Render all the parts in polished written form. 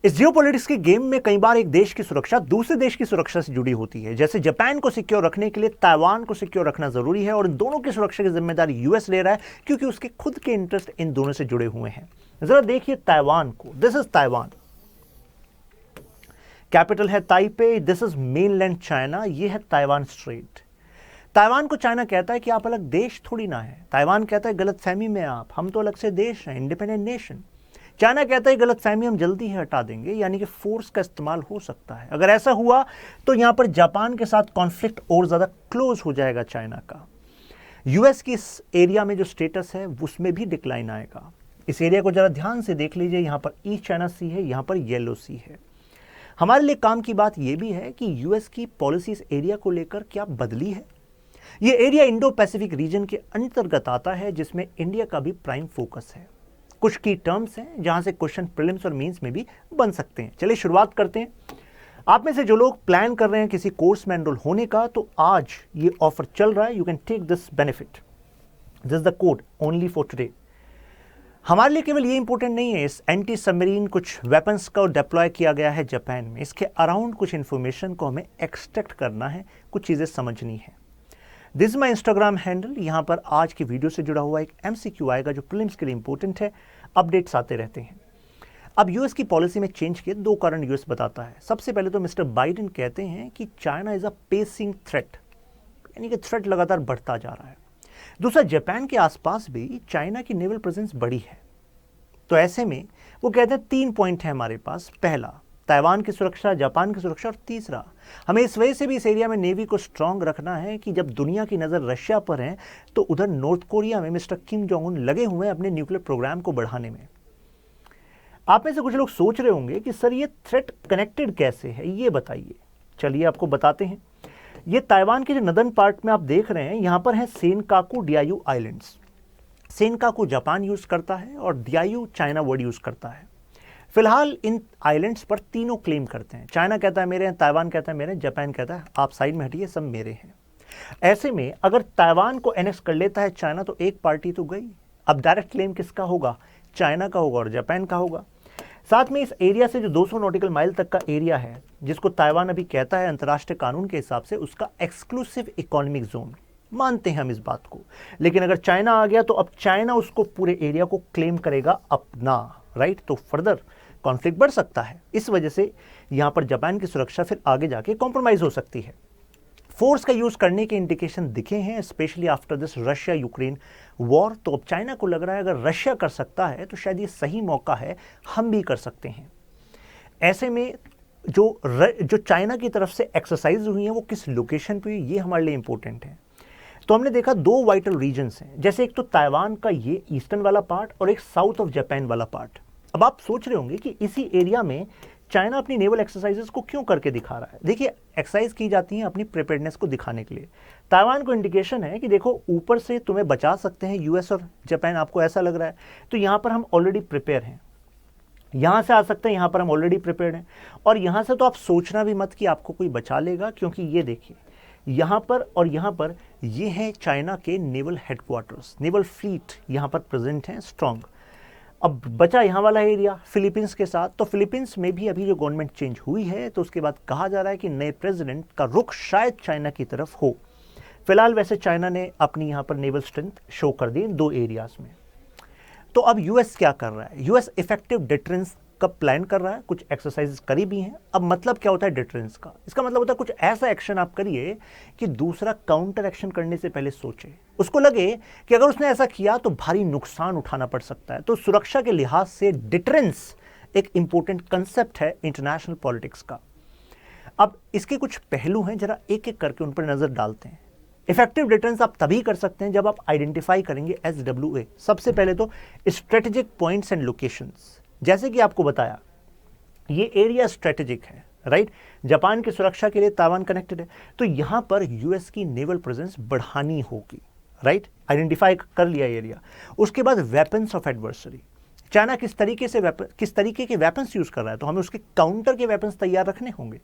इस जियोपॉलिटिक्स के गेम में कई बार एक देश की सुरक्षा दूसरे देश की सुरक्षा से जुड़ी होती है। जैसे जापान को सिक्योर रखने के लिए ताइवान को सिक्योर रखना जरूरी है और इन दोनों की सुरक्षा की जिम्मेदारी यूएस ले रहा है क्योंकि उसके खुद के इंटरेस्ट इन दोनों से जुड़े हुए हैं। जरा देखिए ताइवान को, दिस इज ताइवान, कैपिटल है Taipei, this is mainland China, ये है ताइवान स्ट्रेट। ताइवान को चाइना कहता है कि आप अलग देश थोड़ी ना है। ताइवान कहता है गलतफहमी में आप, हम तो अलग से देश हैं, इंडिपेंडेंट नेशन। चाइना कहता है गलतफहमी हम जल्दी ही हटा देंगे, यानी कि फोर्स का इस्तेमाल हो सकता है। अगर ऐसा हुआ तो यहां पर जापान के साथ कॉन्फ्लिक्ट और ज्यादा क्लोज हो जाएगा चाइना का। यूएस की इस एरिया में जो स्टेटस है उसमें भी डिक्लाइन आएगा। इस एरिया को जरा ध्यान से देख लीजिए, यहां पर ईस्ट चाइना सी है, यहां पर येलो सी है। हमारे लिए काम की बात यह भी है कि यूएस की पॉलिसी इस एरिया को लेकर क्या बदली है। यह एरिया इंडो पैसिफिक रीजन के अंतर्गत आता है जिसमें इंडिया का भी प्राइम फोकस है। कुछ की टर्म्स हैं जहां से क्वेश्चन प्रीलिम्स और मेंस में भी बन सकते हैं। चलिए शुरुआत करते हैं। आप में से जो लोग प्लान कर रहे हैं किसी कोर्स में एनरोल होने का, तो आज ये ऑफर चल रहा है, you can take this benefit, this is the code only for today. हमारे लिए केवल ये इंपॉर्टेंट नहीं है, इस एंटी सबमरीन कुछ वेपन्स का डिप्लॉय किया गया है जापान में, इसके अराउंड कुछ इंफॉर्मेशन को हमें एक्सट्रैक्ट करना है, कुछ चीजें समझनी है। This is my Instagram handle, यहाँ पर आज की वीडियो से जुड़ा हुआ एक MCQ आएगा जो प्रीलिम्स के लिए इंपॉर्टेंट है। अपडेट्स आते रहते हैं। अब यूएस की पॉलिसी में चेंज के दो कारण यूएस बताता है। सबसे पहले तो मिस्टर बाइडेन कहते हैं कि China is a pacing threat, यानी कि थ्रेट लगातार बढ़ता जा रहा है। दूसरा, जापान के आसपास भी चाइना की नेवल प्रेजेंस बढ़ी है। तो ऐसे में वो कहते हैं 3 पॉइंट है हमारे पास। पहला, ताइवान की सुरक्षा, जापान की सुरक्षा, और तीसरा, हमें इस वजह से भी इस एरिया में नेवी को स्ट्रांग रखना है कि जब दुनिया की नज़र रशिया पर है तो उधर नॉर्थ कोरिया में मिस्टर किम जोंग उन लगे हुए हैं अपने न्यूक्लियर प्रोग्राम को बढ़ाने में। आप में से कुछ लोग सोच रहे होंगे कि सर ये थ्रेट कनेक्टेड कैसे है, ये बताइए। चलिए आपको बताते हैं। ये ताइवान के जो नदर्न पार्ट में आप देख रहे हैं, यहां पर है Senkaku Diaoyu islands. Senkaku Japan use करता है और डियायू चाइना वर्ड यूज करता है। फिलहाल इन आइलैंड्स पर तीनों क्लेम करते हैं। चाइना कहता है मेरे हैं, ताइवान कहता है मेरे हैं, जापान कहता है आप साइड में हटिए, सब मेरे हैं। ऐसे में अगर ताइवान को एनेक्स कर लेता है चाइना तो एक पार्टी तो गई। अब डायरेक्ट क्लेम किसका होगा? चाइना का होगा और जापान का होगा। साथ में इस एरिया से जो 200 नॉटिकल माइल तक का एरिया है, जिसको ताइवान अभी कहता है अंतर्राष्ट्रीय कानून के हिसाब से उसका एक्सक्लूसिव इकोनॉमिक जोन, मानते हैं हम इस बात को। लेकिन अगर चाइना आ गया तो अब चाइना उसको पूरे एरिया को क्लेम करेगा अपना, राइट? तो फर्दर कॉन्फ्लिक्ट बढ़ सकता है। इस वजह से यहां पर जापान की सुरक्षा फिर आगे जाके कॉम्प्रोमाइज हो सकती है। फोर्स का यूज करने के इंडिकेशन दिखे हैं, specially after this Russia Ukraine war. तो अब चाइना को लग रहा है अगर रशिया कर सकता है तो शायद ये सही मौका है, हम भी कर सकते हैं। ऐसे में जो चाइना की तरफ से एक्सरसाइज हुई है वो किस लोकेशन पे हुई, ये हमारे लिए इंपॉर्टेंट है। तो हमने देखा 2 वाइटल रीजन्स हैं, जैसे एक तो ताइवान का ये ईस्टर्न वाला पार्ट और एक साउथ ऑफ जापान वाला पार्ट। अब आप सोच रहे होंगे कि इसी एरिया में चाइना अपनी नेवल एक्सरसाइजेस को क्यों करके दिखा रहा है। देखिए, एक्सरसाइज की जाती है अपनी प्रिपेयर्डनेस को दिखाने के लिए। ताइवान को इंडिकेशन है कि देखो ऊपर से तुम्हें बचा सकते हैं यूएस और जापान, आपको ऐसा लग रहा है तो यहां पर हम ऑलरेडी प्रिपेयर हैं। यहां से आ सकते हैं, यहां पर हम ऑलरेडी प्रिपेयर्ड हैं। और यहां से तो आप सोचना भी मत कि आपको कोई बचा लेगा, क्योंकि ये देखिए यहां पर और यहां पर ये हैं चाइना के नेवल हेडक्वार्टर्स, नेवल फ्लीट यहां पर प्रेजेंट हैं स्ट्रांग। अब बचा यहाँ वाला एरिया फिलीपींस के साथ। तो फिलीपींस में भी अभी जो गवर्नमेंट चेंज हुई है तो उसके बाद कहा जा रहा है कि नए प्रेसिडेंट का रुख शायद चाइना की तरफ हो। फिलहाल वैसे चाइना ने अपनी यहाँ पर नेवल स्ट्रेंथ शो कर दी 2 एरियाज में। तो अब यूएस क्या कर रहा है? यूएस इफेक्टिव डिटरेंस का प्लान कर रहा है, कुछ एक्सरसाइजेस करी भी हैं। अब मतलब क्या होता है डिटरेंस का? इसका मतलब होता है कुछ ऐसा एक्शन आप करिए कि दूसरा काउंटर एक्शन करने से पहले सोचे, उसको लगे कि अगर उसने ऐसा किया तो भारी नुकसान उठाना पड़ सकता है। तो सुरक्षा के लिहाज से डिटरेंस एक इंपॉर्टेंट कंसेप्ट है इंटरनेशनल पॉलिटिक्स का। अब इसके कुछ पहलू हैं, जरा एक एक करके उन पर नजर डालते हैं। इफेक्टिव डिटरेंस आप तभी कर सकते हैं जब आप आइडेंटिफाई करेंगे SWA। सबसे पहले तो स्ट्रेटेजिक पॉइंट्स एंड लोकेशंस। जैसे कि आपको बताया ये एरिया स्ट्रेटेजिक है, राइट? जापान की सुरक्षा के लिए ताइवान कनेक्टेड है, तो यहां पर यूएस की नेवल प्रेजेंस बढ़ानी होगी, राइट? आइडेंटिफाई कर लिया एरिया। उसके बाद वेपन्स ऑफ एडवर्सरी, चाइना किस तरीके के वेपन्स यूज कर रहा है, तो हमें उसके काउंटर के वेपन्स तैयार रखने होंगे।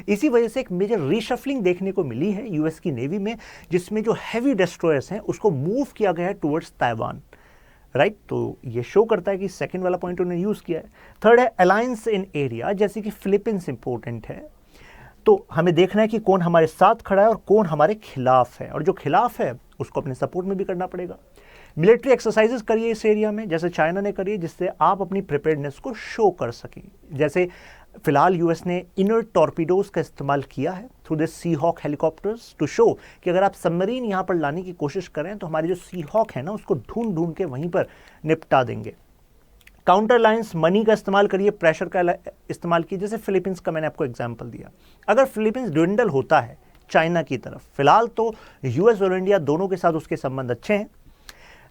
इसी वजह से एक मेजर रीशफलिंग देखने को मिली है यूएस की नेवी में, जिसमें जो हैवी डिस्ट्रॉयर्स हैं उसको मूव किया गया है टुवर्ड्स ताइवान, राइट तो ये शो करता है कि सेकंड वाला पॉइंट उन्होंने यूज़ किया है। थर्ड है अलायंस इन एरिया, जैसे कि फिलीपींस इंपॉर्टेंट है, तो हमें देखना है कि कौन हमारे साथ खड़ा है और कौन हमारे खिलाफ है, और जो खिलाफ है उसको अपने सपोर्ट में भी करना पड़ेगा। मिलिट्री एक्सरसाइजेस करिए इस एरिया में, जैसे चाइना ने करी है, जिससे आप अपनी प्रिपेयर्डनेस को शो कर सकें। जैसे फिलहाल यूएस ने इनर टॉर्पीडोज का इस्तेमाल किया है through the Sea Hawk helicopters to show कि अगर आप सबमरीन यहाँ पर लाने की कोशिश करें तो हमारी जो सी हॉक है ना उसको ढूंढ ढूंढ के वहीं पर निपटा देंगे। काउंटर लाइंस मनी का इस्तेमाल करिए, प्रेशर का इस्तेमाल कीजिए, जैसे फिलीपींस का मैंने आपको एग्जांपल दिया। अगर फिलीपींस ड्विंडल होता है चाइना की तरफ, फिलहाल तो यूएस और इंडिया दोनों के साथ उसके संबंध अच्छे हैं,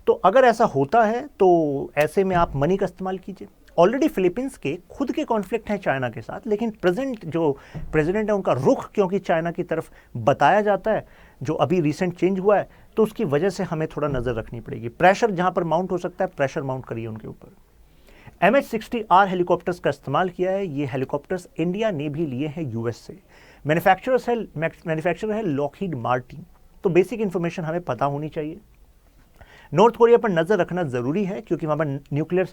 तो अगर ऐसा होता है तो ऐसे में आप मनी का इस्तेमाल कीजिए। ऑलरेडी फिलीपींस के खुद के कॉन्फ्लिक्ट हैं चाइना के साथ, लेकिन प्रेजेंट जो प्रेसिडेंट है उनका रुख क्योंकि चाइना की तरफ बताया जाता है, जो अभी रिसेंट चेंज हुआ है, तो उसकी वजह से हमें थोड़ा नज़र रखनी पड़ेगी। प्रेशर जहां पर माउंट हो सकता है, प्रेशर माउंट करिए उनके ऊपर। MH-60R हेलीकॉप्टर्स का इस्तेमाल किया है। ये हेलीकॉप्टर्स इंडिया ने भी लिए हैं यूएस से। मैन्युफैक्चरर है लॉकहीड मार्टिन। तो बेसिक इंफॉर्मेशन हमें पता होनी चाहिए। नॉर्थ कोरिया पर नज़र रखना ज़रूरी है क्योंकि वहाँ पर न्यूक्लियर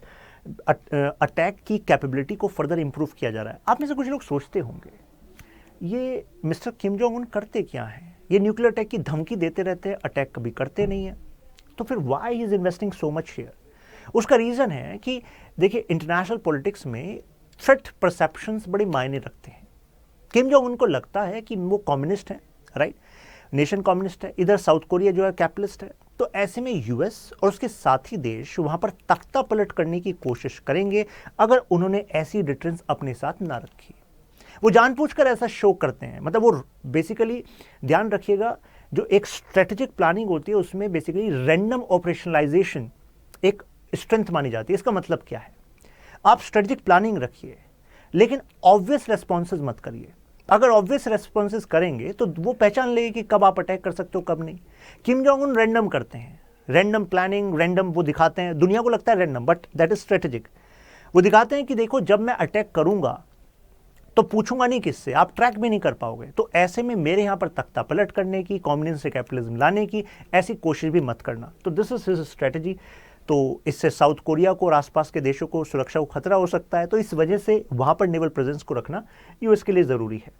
अटैक की कैपेबिलिटी को फर्दर इंप्रूव किया जा रहा है। आप में से कुछ लोग सोचते होंगे ये मिस्टर किम जोंग उन करते क्या हैं, ये न्यूक्लियर अटैक की धमकी देते रहते हैं, अटैक कभी करते नहीं है, तो फिर why is investing so much here. उसका रीज़न है कि देखिए इंटरनेशनल पॉलिटिक्स में थ्रेट परसेप्शंस बड़े मायने रखते हैं। किम जोंग उनको लगता है कि वो कम्युनिस्ट है, राइट, नेशन कम्युनिस्ट है, इधर साउथ कोरिया जो है कैपिटलिस्ट है, तो ऐसे में यूएस और उसके साथी देश वहाँ पर तख्ता पलट करने की कोशिश करेंगे अगर उन्होंने ऐसी डिटरेंस अपने साथ ना रखी। वो जानबूझकर ऐसा शो करते हैं, मतलब वो बेसिकली ध्यान रखिएगा जो एक स्ट्रेटेजिक प्लानिंग होती है उसमें बेसिकली रैंडम ऑपरेशनलाइजेशन एक स्ट्रेंथ मानी जाती है। इसका मतलब क्या है, आप स्ट्रेटेजिक प्लानिंग रखिए लेकिन ऑब्वियस रेस्पॉन्सेज मत करिए। अगर ऑब्वियस रेस्पॉन्सेज करेंगे तो वो पहचान लेगी कि कब आप अटैक कर सकते हो कब नहीं। किम जोंग उन रैंडम करते हैं, रैंडम प्लानिंग, रैंडम वो दिखाते हैं, दुनिया को लगता है random but that is strategic. वो दिखाते हैं कि देखो जब मैं अटैक करूंगा तो पूछूंगा नहीं किससे, आप ट्रैक भी नहीं कर पाओगे, तो ऐसे में मेरे यहाँ पर तख्ता पलट करने की, कम्युनिज्म से कैपिटलिज्म लाने की ऐसी कोशिश भी मत करना। तो दिस इज हिज स्ट्रेटजी। तो इससे साउथ कोरिया को और आसपास के देशों को सुरक्षा को खतरा हो सकता है, तो इस वजह से वहाँ पर नेवल प्रेजेंस को रखना यूएस के लिए ज़रूरी है।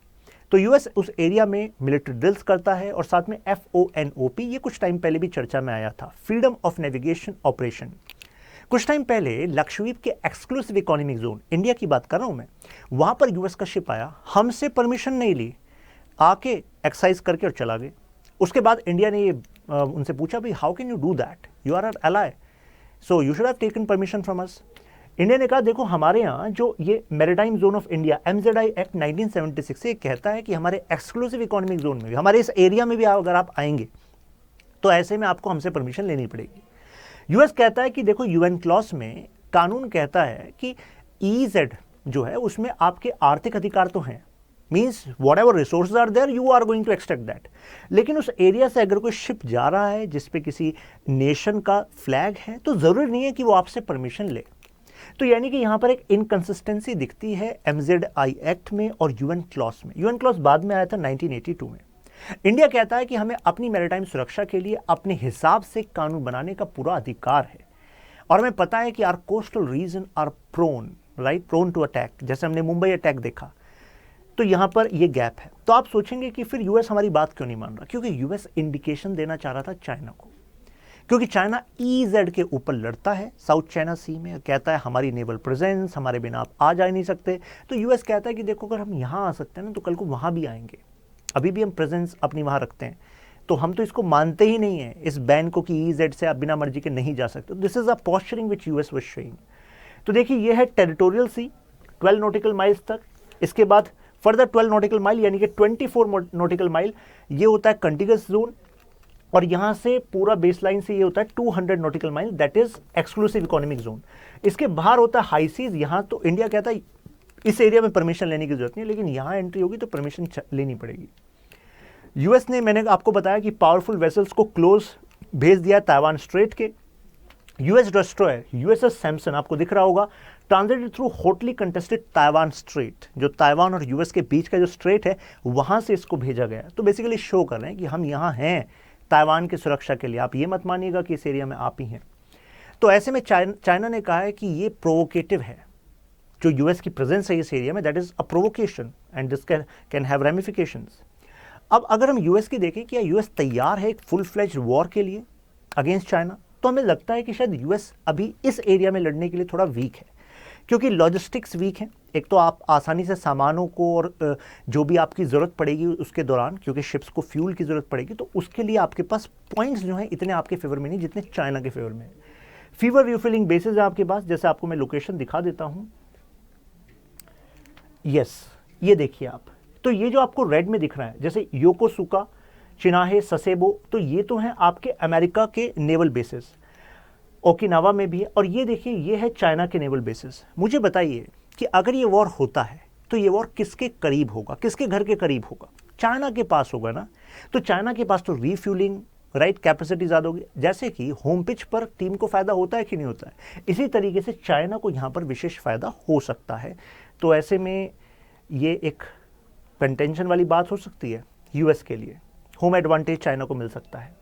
तो यूएस उस एरिया में मिलिट्री ड्रिल्स करता है और साथ में FONOP, ये कुछ टाइम पहले भी चर्चा में आया था, फ्रीडम ऑफ नेविगेशन ऑपरेशन। कुछ टाइम पहले लक्षद्वीप के एक्सक्लूसिव इकोनॉमिक जोन, इंडिया की बात कर रहा हूँ मैं, वहाँ पर यूएस का शिप आया, हमसे परमिशन नहीं ली, आके एक्सरसाइज करके और चला गए। उसके बाद इंडिया ने ये उनसे पूछा भाई how can you do that, you are our ally, so you should have taken permission from us. India ने कहा देखो हमारे यहाँ जो ये maritime zone of India MZI act 1976 से कहता है कि हमारे एक्सक्लूसिव इकोनॉमिक जोन में भी, हमारे इस एरिया में भी अगर आप आएंगे तो ऐसे में आपको हमसे परमिशन लेनी पड़ेगी। यूएस कहता है कि देखो यूएन क्लॉज में कानून कहता है कि EZ जो है उसमें आपके आर्थिक अधिकार तो हैं, means whatever resources are there you are going to extract that, लेकिन उस एरिया से अगर कोई शिप जा रहा है जिसपे किसी नेशन का फ्लैग है तो ज़रूरी नहीं है कि वो आपसे परमिशन ले। तो यानी कि यहाँ पर एक इनकंसिस्टेंसी दिखती है MZI एक्ट में और यूएन क्लॉज में। यूएन क्लॉज बाद में आया था 1982 में। इंडिया कहता है कि हमें अपनी मैरीटाइम सुरक्षा के लिए अपने हिसाब से कानून बनाने का पूरा अधिकार है, और हमें पता है कि our coastal region are prone, right, prone to attack, जैसे हमने मुंबई अटैक देखा, तो यहाँ पर ये गैप है। तो आप सोचेंगे कि फिर यूएस हमारी बात क्यों नहीं मान रहा, क्योंकि यूएस इंडिकेशन देना चाह रहा था चाइना को, क्योंकि चाइना EZ के ऊपर लड़ता है साउथ चाइना सी में, कहता है हमारी नेवल प्रेजेंस, हमारे बिना आप आ जा नहीं सकते। तो यूएस कहता है कि देखो अगर हम यहाँ आ सकते हैं ना तो कल को वहाँ भी आएंगे, अभी भी हम प्रेजेंस अपनी वहाँ रखते हैं, तो हम तो इसको मानते ही नहीं है इस बैन को कि EZ से आप बिना मर्जी के नहीं जा सकते। This is a posturing which US was showing. तो देखिए ये है टेरिटोरियल सी 12 नॉटिकल माइल्स तक, इसके बाद फर्दर 12 नॉटिकल माइल यानी कि 24 नॉटिकल माइल ये होता है कंटिगस जोन, और यहाँ से पूरा बेस लाइन से ये होता है 200 nautical mile, that is exclusive economic zone. इसके बाहर होता है हाई सीज, यहाँ तो इंडिया कहता है इस एरिया में परमिशन लेने की जरूरत नहीं, लेकिन यहाँ एंट्री होगी तो परमिशन लेनी पड़ेगी। यूएस ने, मैंने आपको बताया कि पावरफुल वेसल्स को क्लोज भेज दिया ताइवान स्ट्रेट के। यूएस डिस्ट्रॉयर USS सैमसन आपको दिख रहा होगा, transited through hotly contested Taiwan Strait, जो ताइवान और यूएस के बीच का जो स्ट्रेट है वहां से इसको भेजा गया। तो बेसिकली शो कर रहे हैं कि हम यहाँ हैं ताइवान की सुरक्षा के लिए, आप ये मत मानिएगा कि इस एरिया में आप ही हैं। तो ऐसे में चाइना ने कहा है कि ये प्रोवोकेटिव है, जो यूएस की प्रेजेंस है इस एरिया में, that is a provocation and this can have ramifications. अब अगर हम यूएस की देखें कि यूएस तैयार है एक फुल फ्लेज्ड वॉर के लिए अगेंस्ट चाइना, तो हमें लगता है कि शायद यूएस अभी इस एरिया में लड़ने के लिए थोड़ा वीक है, क्योंकि लॉजिस्टिक्स वीक है। एक तो आप आसानी से सामानों को और जो भी आपकी ज़रूरत पड़ेगी उसके दौरान, क्योंकि शिप्स को फ्यूल की ज़रूरत पड़ेगी, तो उसके लिए आपके पास पॉइंट्स जो हैं इतने आपके फेवर में नहीं जितने चाइना के फेवर में है। फीवर रिफिलिंग बेसिस है आपके पास, जैसे आपको मैं लोकेशन दिखा देता हूँ। यस, ये देखिए आप, तो ये जो आपको रेड में दिख रहा है जैसे योकोसुका, चिनाहे, ससेबो, तो ये तो हैं आपके अमेरिका के नेवल बेसिस, ओकिनावा में भी है, और ये देखिए ये है चाइना के नेवल बेसिस। मुझे बताइए कि अगर ये वॉर होता है तो ये वॉर किसके करीब होगा, किसके घर के करीब होगा? चाइना के पास होगा ना। तो चाइना के पास तो रीफ्यूलिंग राइट कैपेसिटी ज़्यादा होगी, जैसे कि होम पिच पर टीम को फ़ायदा होता है कि नहीं होता है, इसी तरीके से चाइना को यहाँ पर विशेष फ़ायदा हो सकता है। तो ऐसे में ये एक कंटेंशन वाली बात हो सकती है यूएस के लिए, होम एडवांटेज चाइना को मिल सकता है।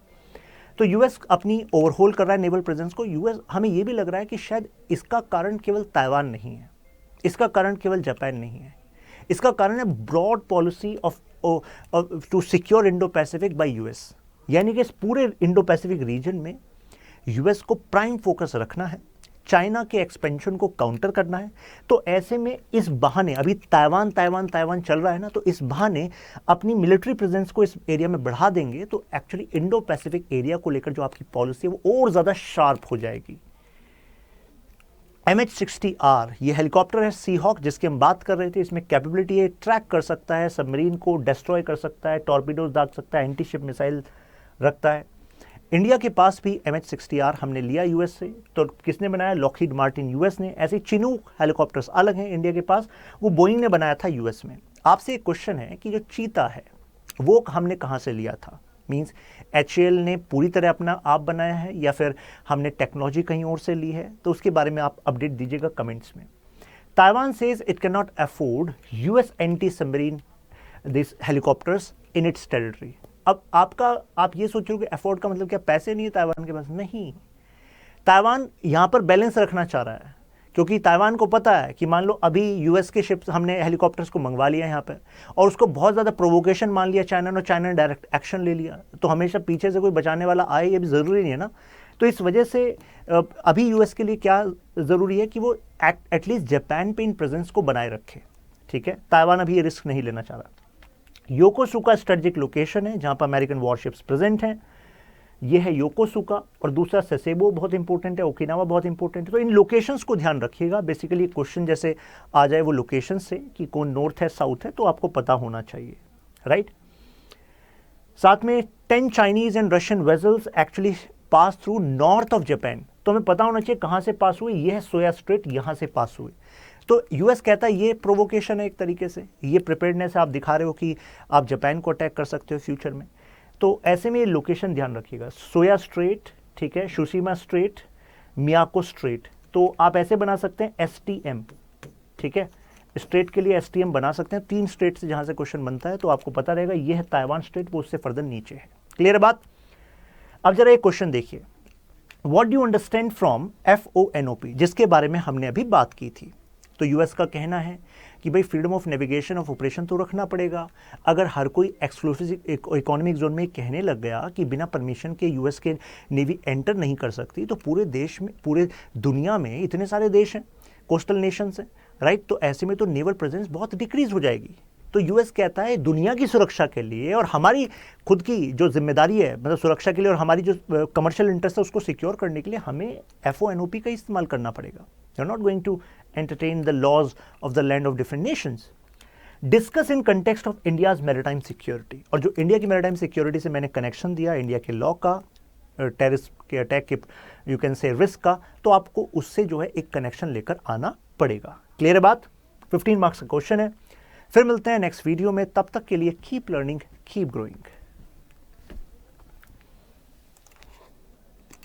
तो यूएस अपनी ओवरहोल कर रहा है नेवल प्रेजेंस को। यूएस, हमें ये भी लग रहा है कि शायद इसका कारण केवल ताइवान नहीं है, इसका कारण केवल जापान नहीं है, इसका कारण है broad policy of to secure Indo Pacific by US, यानी कि इस पूरे इंडो पैसिफिक रीजन में यूएस को प्राइम फोकस रखना है, चाइना के एक्सपेंशन को काउंटर करना है। तो ऐसे में इस बहाने, अभी ताइवान चल रहा है ना, तो इस बहाने अपनी मिलिट्री प्रेजेंस को इस एरिया में बढ़ा देंगे, तो एक्चुअली इंडो पैसिफिक एरिया को लेकर जो आपकी पॉलिसी है वो और ज़्यादा शार्प हो जाएगी। MH-60R ये हेलीकॉप्टर है सी हॉक जिसकी हम बात कर रहे थे, इसमें कैपेबिलिटी है, ट्रैक कर सकता है, सबमरीन को डिस्ट्रॉय कर सकता है, टॉर्पीडोज दाग सकता है, एंटी शिप मिसाइल रखता है। इंडिया के पास भी MH-60R हमने लिया यूएस से, तो किसने बनाया? लॉकहीड मार्टिन यूएस ने। ऐसे चिनूक हेलीकॉप्टर्स अलग हैं इंडिया के पास, वो बोइंग ने बनाया था यूएस में। आपसे एक क्वेश्चन है कि जो चीता है वो हमने कहाँ से लिया था? मींस HAL ने पूरी तरह अपना आप बनाया है या फिर हमने टेक्नोलॉजी कहीं और से ली है? तो उसके बारे में आप अपडेट दीजिएगा कमेंट्स में। Taiwan says it can not afford US anti submarine this helicopters in its territory. अब आप ये सोच रहे हो कि अफोर्ड का मतलब क्या पैसे नहीं है ताइवान के पास? नहीं, ताइवान यहाँ पर बैलेंस रखना चाह रहा है, क्योंकि ताइवान को पता है कि मान लो अभी यूएस के शिप्स हमने हेलीकॉप्टर्स को मंगवा लिया यहाँ पर और उसको बहुत ज़्यादा प्रोवोकेशन मान लिया चाइना ने, चाइना ने डायरेक्ट एक्शन ले लिया, तो हमेशा पीछे से कोई बचाने वाला आए ये भी ज़रूरी नहीं है ना। तो इस वजह से अभी यूएस के लिए क्या ज़रूरी है कि वो एटलीस्ट जापान पे इन प्रेजेंस को बनाए रखे, ठीक है। ताइवान अभी ये रिस्क नहीं लेना चाह रहा। योकोसुका स्ट्रेटेजिक लोकेशन है जहाँ पर अमेरिकन वॉरशिप्स प्रेजेंट हैं, ये है योकोसुका, और दूसरा सेसेबो बहुत इंपॉर्टेंट है, ओकिनावा बहुत इंपॉर्टेंट है। तो इन लोकेशंस को ध्यान रखिएगा। बेसिकली क्वेश्चन जैसे आ जाए वो लोकेशन से कि कौन नॉर्थ है साउथ है, तो आपको पता होना चाहिए, राइट। साथ में 10 Chinese and Russian vessels actually pass through north of Japan, तो हमें पता होना चाहिए कहाँ से पास हुए। ये है सोया स्ट्रेट, यहाँ से पास हुए। तो यूएस कहता है ये प्रोवोकेशन है एक तरीके से, ये प्रिपेयर्डनेस आप दिखा रहे हो कि आप जापान को अटैक कर सकते हो फ्यूचर में। तो ऐसे में ये लोकेशन ध्यान रखिएगा, सोया स्ट्रेट, ठीक है, शुशिमा स्ट्रेट, मियाको स्ट्रेट। तो आप ऐसे बना सकते हैं STM, ठीक है, स्ट्रेट के लिए STM बना सकते हैं। 3 स्टेट से जहाँ से क्वेश्चन बनता है तो आपको पता रहेगा ये है ताइवान स्ट्रेट, वो उससे फर्दर नीचे है। क्लियर बात? अब जरा एक क्वेश्चन देखिए, what do you understand from FONOP, जिसके बारे में हमने अभी बात की थी। तो यूएस का कहना है कि भाई freedom of navigation of operation तो रखना पड़ेगा। अगर हर कोई एक्सक्लूसिव इकोनॉमिक जोन में कहने लग गया कि बिना परमिशन के यूएस के नेवी एंटर नहीं कर सकती, तो पूरे देश में, पूरे दुनिया में इतने सारे देश हैं, कोस्टल नेशंस हैं, राइट। तो ऐसे में तो नेवल प्रेजेंस बहुत डिक्रीज हो जाएगी। तो यूएस कहता है दुनिया की सुरक्षा के लिए और हमारी खुद की जो जिम्मेदारी है, मतलब सुरक्षा के लिए, और हमारी जो कमर्शियल इंटरेस्ट है उसको सिक्योर करने के लिए हमें FONOP का इस्तेमाल करना पड़ेगा। You are not going to entertain the laws of the land of different nations. Discuss in context of India's maritime security. और जो इंडिया की maritime security से मैंने कनेक्शन दिया इंडिया के लॉ का, टेररिस्ट के अटैक के यू कैन से रिस्क का, तो आपको उससे जो है एक कनेक्शन लेकर आना पड़ेगा। क्लियर है बात? 15 मार्क्स का क्वेश्चन है। फिर मिलते हैं नेक्स्ट वीडियो में, तब तक के लिए कीप लर्निंग, कीप ग्रोइंग।